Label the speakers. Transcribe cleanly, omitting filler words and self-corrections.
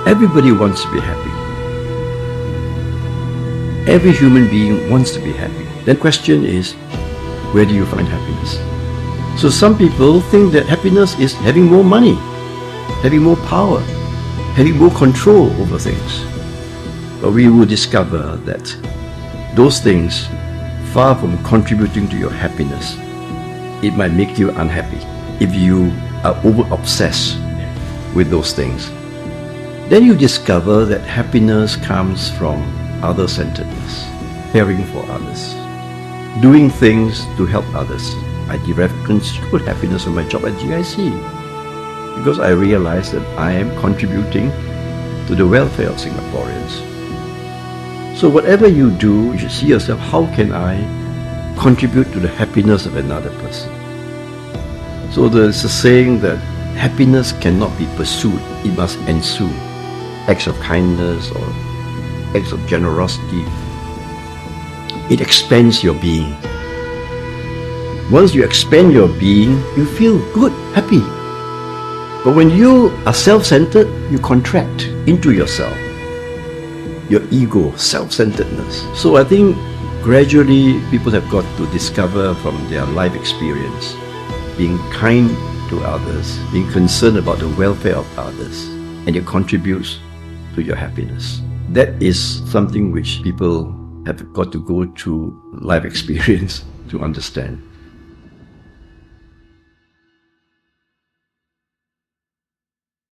Speaker 1: Everybody wants to be happy. Every human being wants to be happy. The question is, where do you find happiness? So some people think that happiness is having more money, having more power, having more control over things. But we will discover that those things, far from contributing to your happiness, it might make you unhappy if you are over-obsessed with those things. Then you discover that happiness comes from other-centeredness, caring for others, doing things to help others. I derive considerable happiness from my job at GIC because I realized that I am contributing to the welfare of Singaporeans. So whatever you do, you should see yourself, how can I contribute to the happiness of another person? So there's a saying that happiness cannot be pursued, it must ensue. Acts of kindness or acts of generosity, it expands your being. Once you expand your being, you feel good, happy. But when you are self-centered, you contract into yourself, your ego, self-centeredness. So I think gradually people have got to discover from their life experience, being kind to others, being concerned about the welfare of others, and it contributes to your happiness. That is something which people have got to go through life experience to understand.